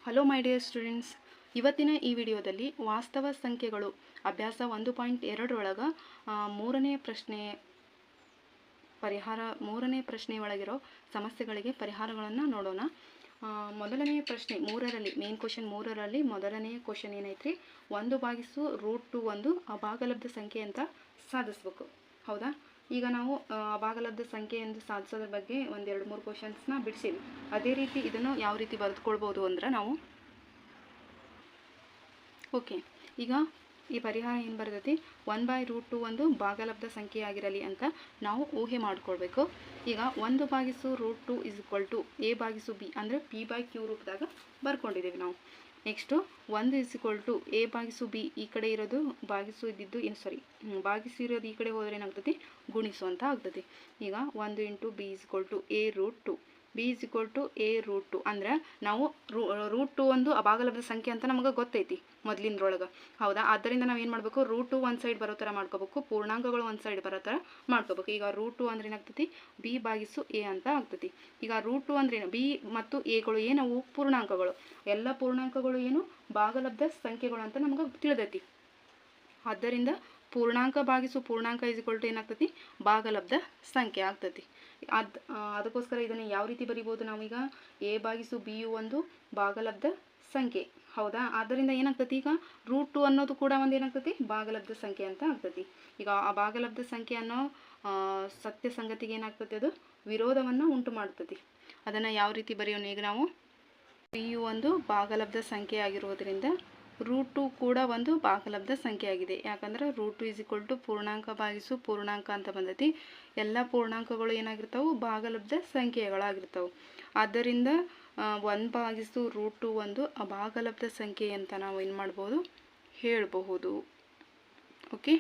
Hello my dear students, ಇವತ್ತಿನ ಈ ವಿಡಿಯೋದಲ್ಲಿ ವಾಸ್ತವ ಸಂಖ್ಯೆಗಳು ಅಭ್ಯಾಸ 1.2 ಮೂರನೇ ಪ್ರಶ್ನೆ ಒಳಗಿರೋ ಸಮಸ್ಯೆಗಳಿಗೆ ಪರಿಹಾರಗಳನ್ನು ನೋಡೋಣ. ಮೊದಲನೆಯ ಪ್ರಶ್ನೆ ಮೂರರಲ್ಲಿ, ಮೇನ್ ಕ್ವಶನ್ ಮೂರರಲ್ಲಿ ಮೊದಲನೆಯ ಕ್ವಶನ್ ಏನೈತ್ರಿ, 1/√2 ಒಂದು ಅಭಾಗಲಬ್ಧ ಸಂಖ್ಯೆ ಅಂತ ಸಾಧಿಸ್ಬೇಕು. ಹೌದಾ? ಈಗ ನಾವು ಅಭಾಗಲಬ್ಧ ಸಂಖ್ಯೆ ಎಂದು ಸಾಧಿಸೋದ್ರ ಬಗ್ಗೆ ಒಂದು 2-3 ಕ್ವಶನ್ಸ್ನ ಬಿಡಿಸೀವಿ. ಅದೇ ರೀತಿ ಇದನ್ನು ಯಾವ ರೀತಿ ಬರೆದುಕೊಳ್ಬೋದು ಅಂದ್ರೆ ನಾವು ಈಗ ಈ ಪರಿಹಾರ ಏನು ಬರ್ತೈತಿ, 1/√2 ಒಂದು ಭಾಗಲಬ್ಧ ಸಂಖ್ಯೆ ಆಗಿರಲಿ ಅಂತ ನಾವು ಊಹೆ ಮಾಡ್ಕೊಳ್ಬೇಕು. ಈಗ 1/√2 = a/b ಅಂದರೆ p/q ರೂಪದಾಗ ಬರ್ಕೊಂಡಿದ್ದೀವಿ ನಾವು. ನೆಕ್ಸ್ಟು 1 = a/b, ಈ ಕಡೆ ಇರೋದು ಭಾಗಿಸಿರೋದು ಈ ಕಡೆ ಹೋದರೆ ಏನಾಗ್ತೈತಿ, ಗುಣಿಸು ಅಂತ ಆಗ್ತೈತಿ. ಈಗ 1 × b = a√2, b = a√2 ಅಂದ್ರೆ ನಾವು √2 ಒಂದು ಅಭಾಗಲಬ್ಧ ಸಂಖ್ಯೆ ಅಂತ ನಮಗೆ ಗೊತ್ತೈತಿ ಮೊದಲಿನದ್ರೊಳಗೆ. ಹೌದಾ? ಆದ್ದರಿಂದ ನಾವು ಏನು ಮಾಡಬೇಕು, √2 ಒಂದು ಸೈಡ್ ಬರೋ ಥರ ಮಾಡ್ಕೋಬೇಕು, ಪೂರ್ಣಾಂಕಗಳು ಒಂದು ಸೈಡ್ ಬರೋ ಥರ ಮಾಡ್ಕೋಬೇಕು. ಈಗ √2 ಅಂದ್ರೆ ಏನಾಗ್ತೈತಿ, b/a ಅಂತ ಆಗ್ತೈತಿ. ಈಗ √2 ಅಂದ್ರೆ ಏನು, b ಮತ್ತು aಗಳು ಏನವು ಪೂರ್ಣಾಂಕಗಳು. ಎಲ್ಲ ಪೂರ್ಣಾಂಕಗಳು ಏನು ಭಾಗಲಬ್ಧ ಸಂಖ್ಯೆಗಳು ಅಂತ ನಮಗೆ ತಿಳಿದೈತಿ. ಆದ್ದರಿಂದ ಪೂರ್ಣಾಂಕ ಭಾಗಿಸು ಪೂರ್ಣಾಂಕ ಏನಾಗ್ತೈತಿ, ಭಾಗಲಬ್ಧ ಸಂಖ್ಯೆ ಆಗ್ತೈತಿ. ಅದಕ್ಕೋಸ್ಕರ ಇದನ್ನು ಯಾವ ರೀತಿ ಬರಿಬೋದು ನಾವೀಗ, a/b ಒಂದು ಭಾಗಲಬ್ಧ ಸಂಖ್ಯೆ. ಹೌದಾ? ಆದ್ದರಿಂದ ಏನಾಗ್ತೈತಿ, ಈಗ √2 ಅನ್ನೋದು ಕೂಡ ಒಂದು ಏನಾಗ್ತೈತಿ, ಭಾಗಲಬ್ಧ ಸಂಖ್ಯೆ ಅಂತ ಆಗ್ತೈತಿ. ಈಗ ಆ ಭಾಗಲಬ್ಧ ಸಂಖ್ಯೆ ಅನ್ನೋ ಸತ್ಯ ಸಂಗತಿಗೆ ಏನಾಗ್ತೈತಿ, ಅದು ವಿರೋಧವನ್ನು ಉಂಟು ಮಾಡ್ತೈತಿ. ಅದನ್ನು ಯಾವ ರೀತಿ ಬರೆಯೋಣ, ಈಗ ನಾವು b ಒಂದು ಭಾಗಲಬ್ಧ ಸಂಖ್ಯೆ ಆಗಿರುವುದರಿಂದ √2 ಕೂಡ ಒಂದು ಭಾಗಲಬ್ಧ ಸಂಖ್ಯೆ ಆಗಿದೆ. ಯಾಕಂದ್ರೆ √2 = ಪೂರ್ಣಾಂಕ ಭಾಗಿಸು ಪೂರ್ಣಾಂಕ ಅಂತ ಬಂದೈತಿ. ಎಲ್ಲ ಪೂರ್ಣಾಂಕಗಳು ಏನಾಗಿರ್ತಾವೆ, ಭಾಗಲಬ್ಧ ಸಂಖ್ಯೆಗಳಾಗಿರ್ತಾವೆ. ಆದ್ದರಿಂದ 1/√2 ಒಂದು ಅಭಾಗಲಬ್ಧ ಸಂಖ್ಯೆ ಅಂತ ನಾವು ಏನು ಮಾಡ್ಬೋದು, ಹೇಳಬಹುದು. ಓಕೆ.